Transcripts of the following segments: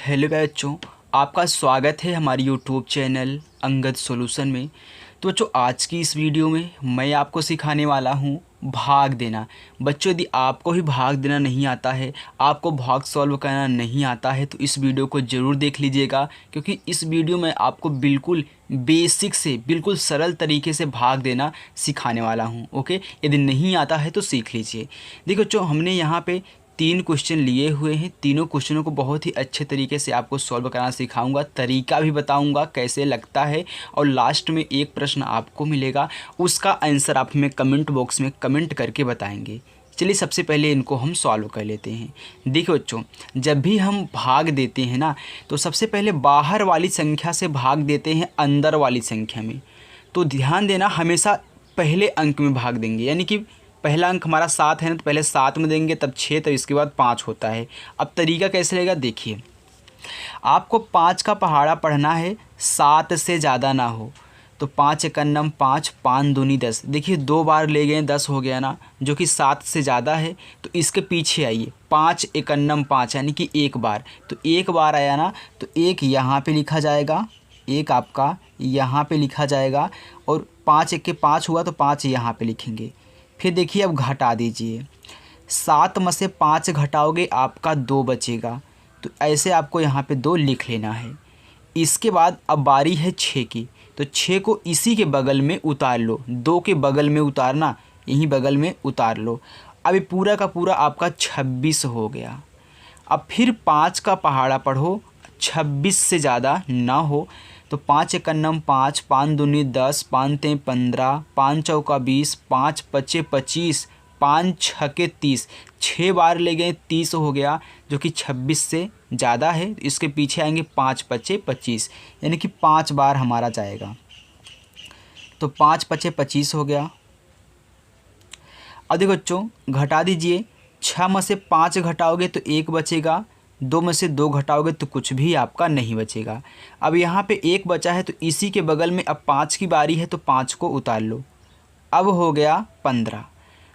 Hello बच्चों, आपका स्वागत है हमारी यूट्यूब चैनल अंगद सॉल्यूशन में। तो बच्चों, आज की इस वीडियो में मैं आपको सिखाने वाला हूँ भाग देना। बच्चों, यदि आपको ही भाग देना नहीं आता है, आपको भाग सॉल्व करना नहीं आता है, तो इस वीडियो को ज़रूर देख लीजिएगा, क्योंकि इस वीडियो में आपको बिल्कुल बेसिक से बिल्कुल सरल तरीके से भाग देना सिखाने वाला हूँ। ओके, यदि नहीं आता है तो सीख लीजिए। देखो बच्चों, हमने यहाँ पे 3 क्वेश्चन लिए हुए हैं। तीनों क्वेश्चनों को बहुत ही अच्छे तरीके से आपको सॉल्व करना सिखाऊंगा, तरीका भी बताऊंगा कैसे लगता है, और लास्ट में एक प्रश्न आपको मिलेगा, उसका आंसर आप हमें कमेंट बॉक्स में कमेंट करके बताएंगे। चलिए, सबसे पहले इनको हम सॉल्व कर लेते हैं। देखो बच्चों, जब भी हम भाग देते हैं ना, तो सबसे पहले बाहर वाली संख्या से भाग देते हैं अंदर वाली संख्या में। तो ध्यान देना, हमेशा पहले अंक में भाग देंगे, यानी कि पहला अंक हमारा 7 है ना, तो पहले 7 में देंगे, तब 6, तब इसके बाद 5 होता है। अब तरीका कैसे रहेगा देखिए, आपको 5 का पहाड़ा पढ़ना है, 7 से ज़्यादा ना हो। तो 5 एकन्नम 5, 5 दूनी 10। देखिए 2 बार ले गए 10 हो गया ना, जो कि 7 से ज़्यादा है। तो इसके पीछे आइए, 5 एकन्नम 5 यानी कि एक बार। तो एक बार आया ना, तो एक यहाँ पे लिखा जाएगा, एक आपका यहाँ पे लिखा जाएगा, और 5 एक के 5 हुआ तो 5 यहाँ पे लिखेंगे। फिर देखिए, अब घटा दीजिए, 7 में से 5 घटाओगे आपका 2 बचेगा। तो ऐसे आपको यहाँ पे 2 लिख लेना है। इसके बाद अब बारी है 6 की, तो 6 को इसी के बगल में उतार लो, 2 के बगल में उतारना, यहीं बगल में उतार लो। अब ये पूरा का पूरा आपका 26 हो गया। अब फिर 5 का पहाड़ा पढ़ो, 26 से ज़्यादा ना हो। तो 5 एकन्नम 5, 5 दूनी 10, 5 तें 15, 5 चौका 20, 5 पचे 25, 5 छके 30। 6 बार ले गए 30 हो गया, जो कि 26 से ज़्यादा है। इसके पीछे आएंगे 5 पचे 25, यानी कि 5 बार हमारा जाएगा। तो 5 पचे 25 हो गया। अब देखो बच्चों, घटा दीजिए, 6 में से 5 घटाओगे तो 1 बचेगा, 2 में से 2 घटाओगे तो कुछ भी आपका नहीं बचेगा। अब यहाँ पे 1 बचा है, तो इसी के बगल में अब 5 की बारी है, तो 5 को उतार लो। अब हो गया 15।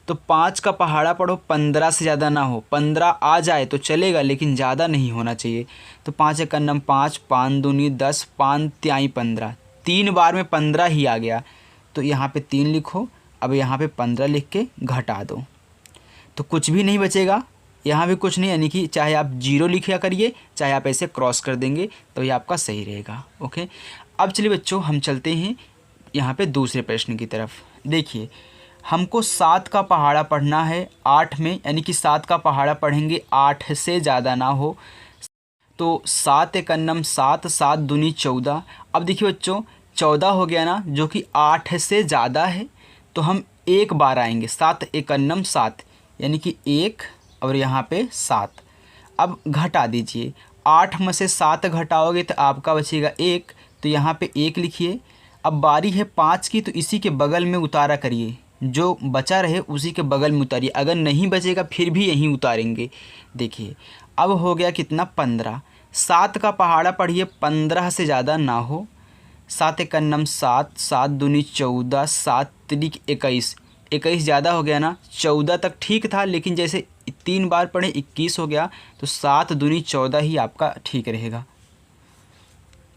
तो 5 का पहाड़ा पढ़ो, 15 से ज़्यादा ना हो। 15 आ जाए तो चलेगा, लेकिन ज़्यादा नहीं होना चाहिए। तो 5 एकन्नम 5, 5 दूनी 10, 5 त्याई 15। 3 बार में 15 ही आ गया, तो यहाँ पे 3 लिखो। अब यहाँ पे 15 लिख के घटा दो, तो कुछ भी नहीं बचेगा। यहाँ भी कुछ नहीं, यानी कि चाहे आप 0 लिखा करिए, चाहे आप ऐसे क्रॉस कर देंगे, तो ये आपका सही रहेगा। ओके, अब चलिए बच्चों, हम चलते हैं यहाँ पे दूसरे प्रश्न की तरफ। देखिए, हमको 7 का पहाड़ा पढ़ना है 8 में, यानी कि 7 का पहाड़ा पढ़ेंगे 8 से ज़्यादा ना हो। तो 7 एकन्नम 7, 7 दूनी 14। अब देखिए बच्चों, 14 हो गया ना, जो कि 8 से ज़्यादा है। तो हम एक बार आएंगे, 7 एकन्नम 7, यानी कि 1 और यहाँ पे 7। अब घटा दीजिए, 8 में से 7 घटाओगे तो आपका बचेगा 1, तो यहाँ पे 1 लिखिए। अब बारी है 5 की, तो इसी के बगल में उतारा करिए, जो बचा रहे उसी के बगल में उतारिए। अगर नहीं बचेगा फिर भी यहीं उतारेंगे। देखिए, अब हो गया कितना, 15। 7 का पहाड़ा पढ़िए, 15 से ज़्यादा ना हो। 7 एकन्नम 7, 7 दूनी 14, 7 त्रिक 21। 21 ज़्यादा हो गया ना, 14 तक ठीक था, लेकिन जैसे 3 बार पढ़े 21 हो गया, तो 7 दूनी 14 ही आपका ठीक रहेगा।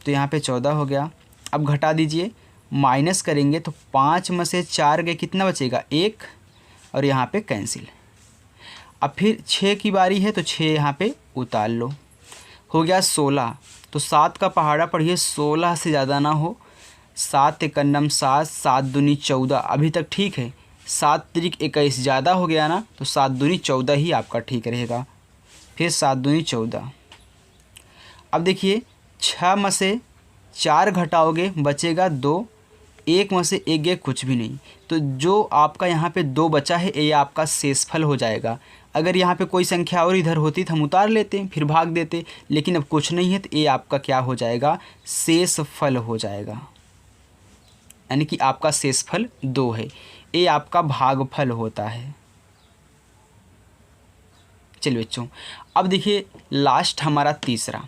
तो यहाँ पे 14 हो गया। अब घटा दीजिए, माइनस करेंगे तो 5 में से 4 गए, कितना बचेगा 1, और यहाँ पे कैंसिल। अब फिर 6 की बारी है, तो 6 यहाँ पे उतार लो, हो गया 16। तो 7 का पहाड़ा पढ़िए, 16 से ज़्यादा ना हो। 7 एकन्नम 7, 7 दूनी 14, अभी तक ठीक है। 7 त्रिक 21 ज़्यादा हो गया ना, तो 7 दूनी 14 ही आपका ठीक रहेगा। फिर 7 दूनी 14। अब देखिए, 6 में से 4 घटाओगे बचेगा 2, 1 में से 1 गए, कुछ भी नहीं। तो जो आपका यहाँ पे 2 बचा है, ये आपका शेषफल हो जाएगा। अगर यहाँ पे कोई संख्या और इधर होती तो हम उतार लेते, फिर भाग देते, लेकिन अब कुछ नहीं है, तो ये आपका क्या हो जाएगा, शेषफल हो जाएगा। यानी कि आपका शेषफल 2 है, ये आपका भागफल होता है। चलिए बच्चों, अब देखिए लास्ट हमारा तीसरा।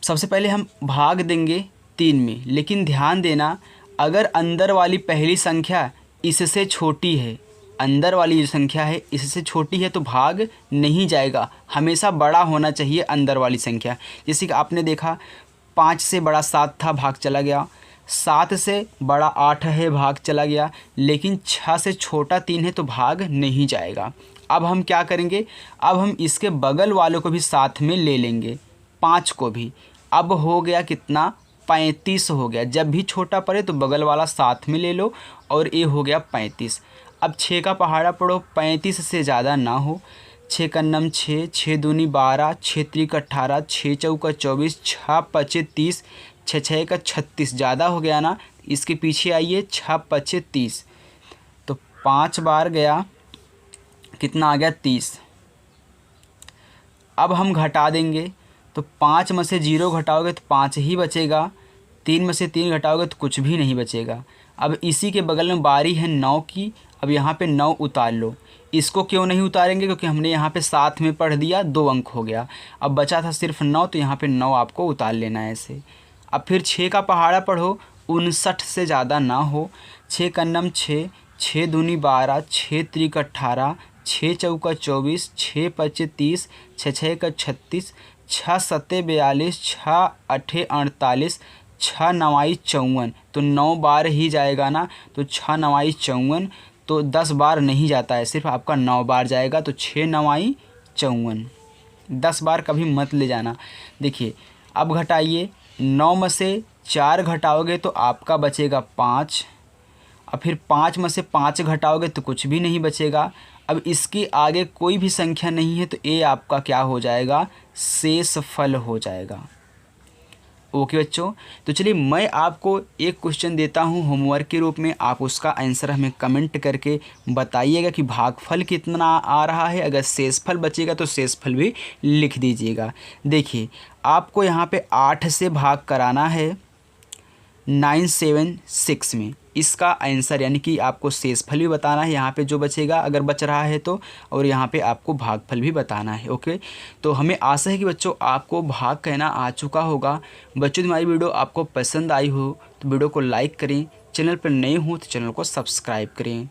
सबसे पहले हम भाग देंगे 3 में, लेकिन ध्यान देना, अगर अंदर वाली पहली संख्या इससे छोटी है, अंदर वाली जो संख्या है इससे छोटी है तो भाग नहीं जाएगा, हमेशा बड़ा होना चाहिए अंदर वाली संख्या। जैसे कि आपने देखा 5 से बड़ा 7 था, भाग चला गया, 7 से बड़ा 8 है, भाग चला गया, लेकिन 6 से छोटा 3 है तो भाग नहीं जाएगा। अब हम क्या करेंगे, अब हम इसके बगल वालों को भी साथ में ले लेंगे, 5 को भी। अब हो गया कितना, 35 हो गया। जब भी छोटा पड़े तो बगल वाला साथ में ले लो और ये हो गया 35। अब 6 का पहाड़ा पढ़ो, 35 से ज़्यादा ना हो। 6 का नम 6, 6 दूनी 12, 6 त्रिक 18, 6 चौका 24, 6 पचे 30, 6 6 का 36। ज़्यादा हो गया ना, इसके पीछे आइए, 6 पचे 30, तो 5 बार गया, कितना आ गया 30। अब हम घटा देंगे तो 5 में से 0 घटाओगे तो 5 ही बचेगा, 3 में से 3 घटाओगे तो कुछ भी नहीं बचेगा। अब इसी के बगल में बारी है 9 की, अब यहाँ पे 9 उतार लो। इसको क्यों नहीं उतारेंगे, क्योंकि हमने यहाँ पे साथ में पढ़ दिया, 2 अंक हो गया। अब बचा था सिर्फ 9, तो यहाँ पे 9 आपको उतार लेना है ऐसे। अब फिर 6 का पहाड़ा पढ़ो, 59 से ज़्यादा ना हो। 6 का नम 6, 6 दूनी 12, 6 त्रिक 18, 6 चौका 24, 6 पचे 30, 6 6 का 36, 6 सत्ते 42, 6 अठे 48, 6 नवाई 54, तो 9 बार ही जाएगा ना, तो 6 नवाई 54, तो 10 बार नहीं जाता है, सिर्फ आपका 9 बार जाएगा, तो 6 नवाई 54, 10 बार कभी मत ले जाना। देखिए अब घटाइए, 9 में से 4 घटाओगे तो आपका बचेगा 5, और फिर 5 में से 5 घटाओगे तो कुछ भी नहीं बचेगा। अब इसके आगे कोई भी संख्या नहीं है तो ये आपका क्या हो जाएगा, शेषफल हो जाएगा। ओके बच्चों, तो चलिए मैं आपको एक क्वेश्चन देता हूँ होमवर्क के रूप में, आप उसका आंसर हमें कमेंट करके बताइएगा कि भागफल कितना आ रहा है। अगर शेषफल बचेगा तो शेषफल भी लिख दीजिएगा। देखिए आपको यहाँ पे 8 से भाग कराना है 976 में, इसका आंसर यानी कि आपको शेषफल भी बताना है यहाँ पे जो बचेगा अगर बच रहा है तो, और यहाँ पे आपको भागफल भी बताना है। ओके, तो हमें आशा है कि बच्चों आपको भाग कहना आ चुका होगा। बच्चों हमारी वीडियो आपको पसंद आई हो तो वीडियो को लाइक करें, चैनल पर नए हो तो चैनल को सब्सक्राइब करें।